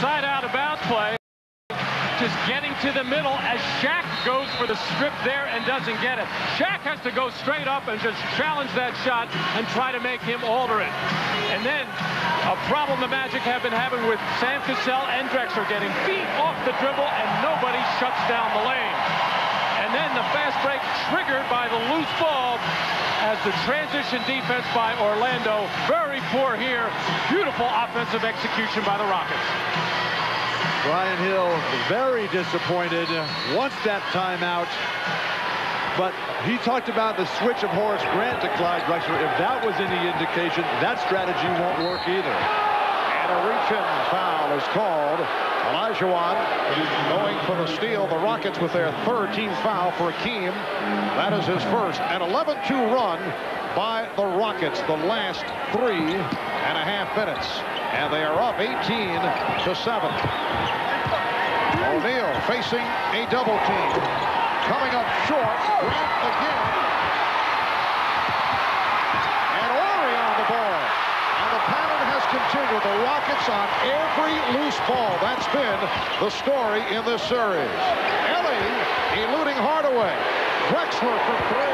side out of bounds play. Just getting to the middle as Shaq goes for the strip there and doesn't get it. Shaq has to go straight up and just challenge that shot and try to make him alter it. And then a problem the Magic have been having with Sam Cassell and Drexler getting feet off the dribble and nobody shuts down the lane. And then the fast break triggered by the loose ball as the transition defense by Orlando. Very poor here. Beautiful offensive execution by the Rockets. Brian Hill very disappointed, wants that timeout. But he talked about the switch of Horace Grant to Clyde Drexler. If that was any indication, that strategy won't work either. And a reach-in foul is called. Olajuwon going for the steal. The Rockets with their third team foul for Akeem. That is his first. An 11-2 run by the Rockets the last 3.5 minutes. And they are up 18-7. O'Neal facing a double team. Coming up short. Grant again. And Horry on the ball. And the pattern has continued. The Rockets on every loose ball. That's been the story in this series. Ellie eluding Hardaway. Drexler for 3.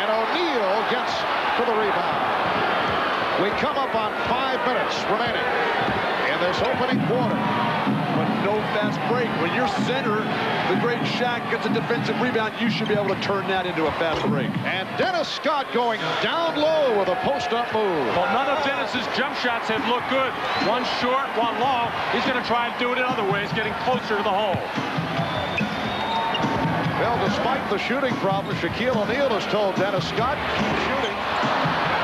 And O'Neal gets to the rebound. We come up on 5 minutes remaining in this opening quarter. But no fast break. When your center, the great Shaq, gets a defensive rebound, you should be able to turn that into a fast break. And Dennis Scott going down low with a post-up move. Well, none of Dennis's jump shots have looked good. One short, one long. He's going to try and do it in other ways, getting closer to the hole. Well, despite the shooting problem, Shaquille O'Neal has told Dennis Scott, keep shooting.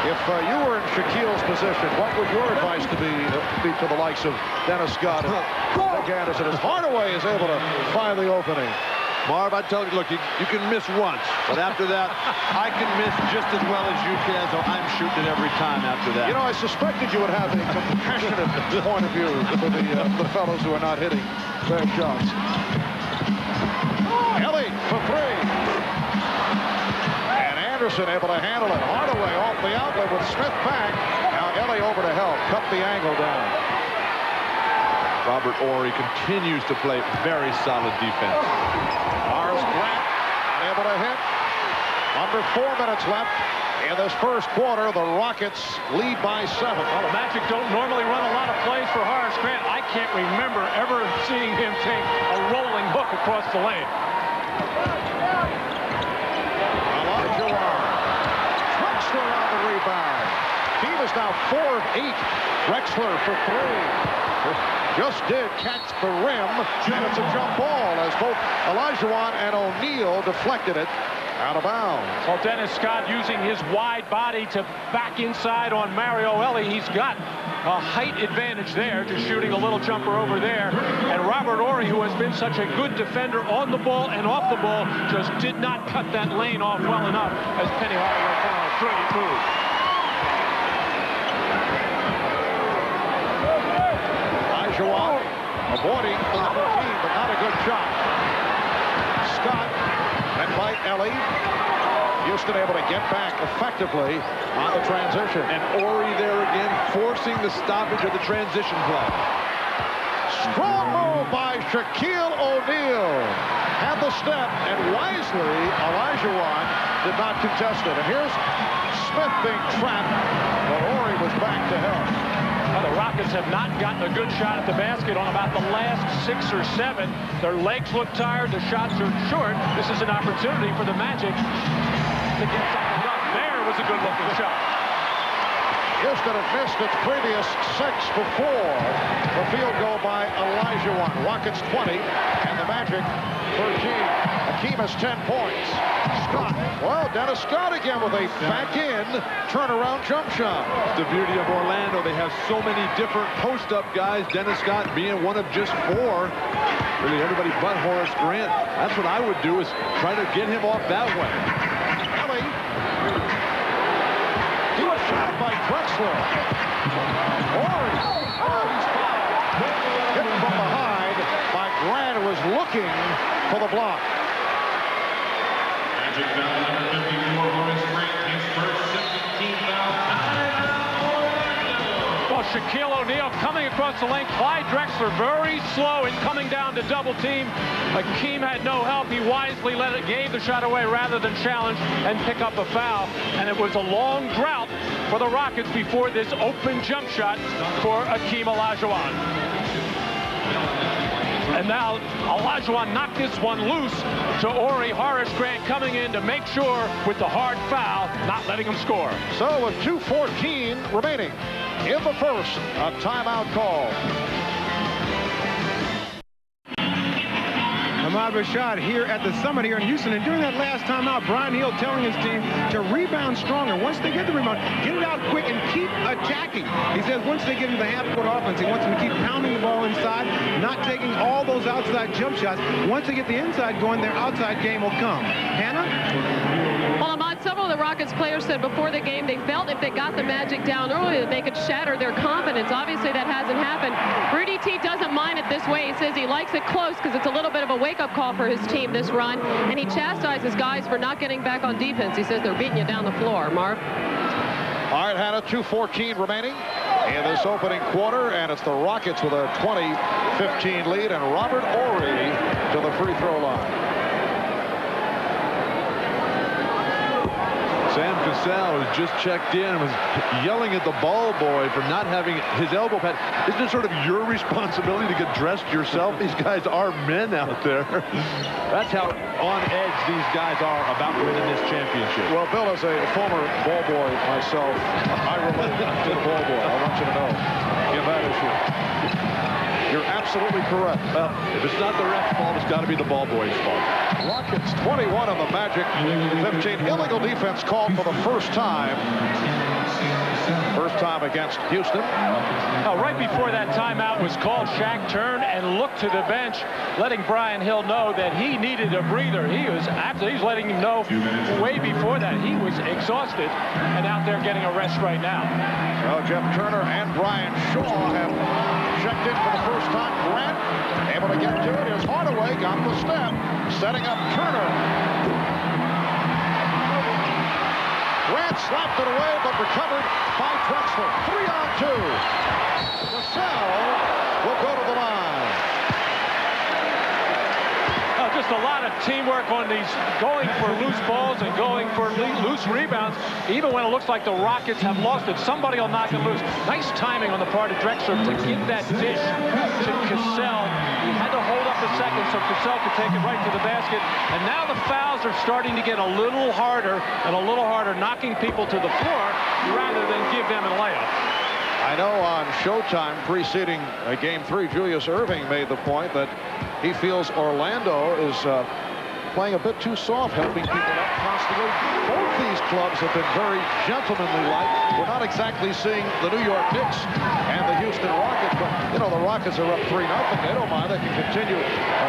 If you were in Shaquille's position, what would your advice be to the likes of Dennis Scott and Nick Anderson as Hardaway is able to find the opening? Marv, I told you, look, you can miss once, but after that, I can miss just as well as you can, so I'm shooting it every time after that. You know, I suspected you would have a compassionate point of view for the fellows who are not hitting their shots. Ellie for 3. Anderson able to handle it. Hardaway off the outlet with Smith back. Now Ellie over to help. Cut the angle down. Robert Horry continues to play very solid defense. Horace Grant able to hit. Under 4 minutes left in this first quarter. The Rockets lead by 7. Well, the Magic don't normally run a lot of plays for Horace Grant. I can't remember ever seeing him take a rolling hook across the lane. Drexler on the rebound. He was now 4 of 8. Drexler for 3. Just did catch the rim, and it's a jump ball as both Olajuwon and O'Neal deflected it out of bounds. Well, Dennis Scott using his wide body to back inside on Mario Ellie. He's got a height advantage there, just shooting a little jumper over there. And Robert Horry, who has been such a good defender on the ball and off the ball, just did not cut that lane off well enough as Penny Hardaway found a brilliant move. Olajuwon avoiding the number team, but not a good shot. Scott met by Ellie. Houston able to get back effectively on the transition. And Horry there again, forcing the stoppage of the transition play. Strong move by Shaquille O'Neal. Had the step, and wisely, Olajuwon did not contest it. And here's Smith being trapped, but Horry was back to help. Well, the Rockets have not gotten a good shot at the basket on about the last 6 or 7. Their legs look tired. The shots are short. This is an opportunity for the Magic to get something done. There was a good-looking shot. Houston had missed its previous 6 before the field goal by Olajuwon. Rockets 20, and the Magic 13. Akeem has 10 points. Scott, well, Dennis Scott again with a back-in turnaround jump shot. The beauty of Orlando, they have so many different post-up guys. Dennis Scott being one of just 4. Really everybody but Horace Grant. That's what I would do, is try to get him off that way. Ellie. He was shot by Drexler. Horry. Oh, he's fouled. Hit from behind by Grant, who was looking for the block. Magic foul number 54, Horace Grant, his first 17 foul. Well, Shaquille O'Neal coming across the lane. Clyde Drexler very slow in coming down to double team. Hakeem had no help. He wisely gave the shot away rather than challenge and pick up a foul. And it was a long drought for the Rockets before this open jump shot for Hakeem Olajuwon. And now Olajuwon knocked this one loose to Horry. Horace Grant coming in to make sure with the hard foul, not letting him score. So with 2:14 remaining in the first, a timeout call. Ahmad Rashad here at the Summit here in Houston, and during that last timeout, Brian Hill telling his team to rebound stronger. Once they get the rebound, get it out quick and keep attacking. He says once they get into the half-court offense, he wants them to keep pounding the ball inside, not taking all those outside jump shots. Once they get the inside going, their outside game will come. Hannah? Well, Ahmad, several of the Rockets players said before the game they felt if they got the Magic down early that they could shatter their confidence. Obviously, that hasn't happened. Rudy T doesn't mind it this way. He says he likes it close because it's a little bit of a wake-up call for his team this run, and he chastises guys for not getting back on defense. He says they're beating you down the floor. Marv? All right, Hannah, 2:14 remaining in this opening quarter, and it's the Rockets with a 20-15 lead, and Robert Horry to the free throw line. Sam Cassell, who just checked in, was yelling at the ball boy for not having his elbow pad. Isn't it sort of your responsibility to get dressed yourself? These guys are men out there. That's how on edge these guys are about winning this championship. Well, Bill, as a former ball boy myself, I relate to the ball boy. I want you to know in that issue. You're absolutely correct. Well, if it's not the ref's fault, it's got to be the ball boy's fault. Rockets 21 on the Magic, 15. Illegal defense called for the first time. First time against Houston. Right before that timeout was called, Shaq turned and looked to the bench, letting Brian Hill know that he needed a breather. He was letting him know way before that he was exhausted and out there getting a rest right now. Well, Jeff Turner and Brian Shaw have checked in for the first time. Grant able to get to it. Here's Hardaway, got the step, setting up Turner. Grant slapped it away, but recovered by Drexler. 3-on-2. Cassell will go to the line. Just a lot of teamwork on these, going for loose balls and going for loose rebounds. Even when it looks like the Rockets have lost it, somebody will knock it loose. Nice timing on the part of Drexler to get that dish to Cassell. He had to hold up a second so Cassell could take it right to the basket. And now the fouls are starting to get a little harder and a little harder, knocking people to the floor rather than give them a layup. I know on Showtime preceding Game 3, Julius Erving made the point that he feels Orlando is playing a bit too soft, helping people up constantly. Both these clubs have been very gentlemanly-like. We're not exactly seeing the New York Knicks and the Houston Rockets, but, you know, the Rockets are up 3-0. They don't mind. They can continue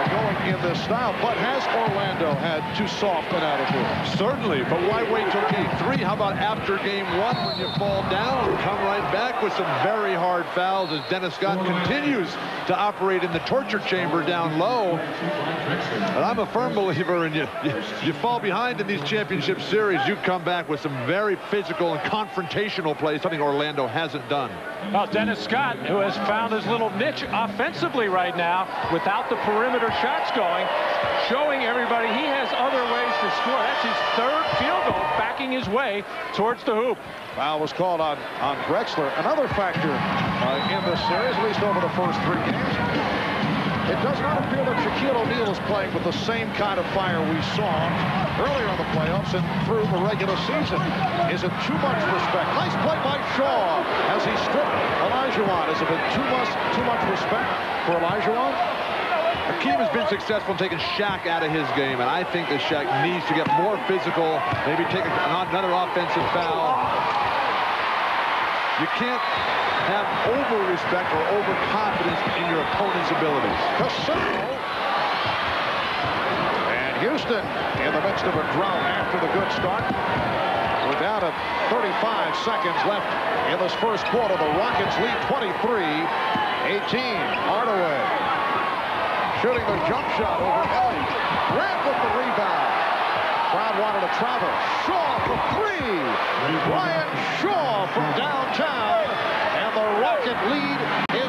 going in this style. But has Orlando had too soft an attitude? Certainly, but why wait till Game 3? How about after Game 1 when you fall down? Come right back with some very hard fouls as Dennis Scott continues to operate in the torture chamber down low. And I'm a firm believer in you fall behind in these championship series, you come back with some very physical and confrontational plays, something Orlando hasn't done. Well, Dennis Scott, who has found his little niche offensively right now without the perimeter shots going, showing everybody he has other ways to score. That's his third field goal, backing his way towards the hoop. Foul was called on Drexler. Another factor in this series, at least over the first 3 games. It does not appear that Shaquille O'Neal is playing with the same kind of fire we saw earlier in the playoffs and through the regular season. Is it too much respect? Nice play by Shaw as he stripped Olajuwon. Is it too much respect for Olajuwon? Hakeem has been successful in taking Shaq out of his game, and I think that Shaq needs to get more physical, maybe take another offensive foul. You can't have over-respect or over-confidence in your opponent's abilities. Cassell. And Houston in the midst of a drought after the good start. We're down to 35 seconds left in this first quarter. The Rockets lead 23-18. Hardaway shooting the jump shot over Ellie. Grant with the rebound. Crowd wanted to travel. Shaw for 3. Brian Shaw from downtown. And and the Rocket lead is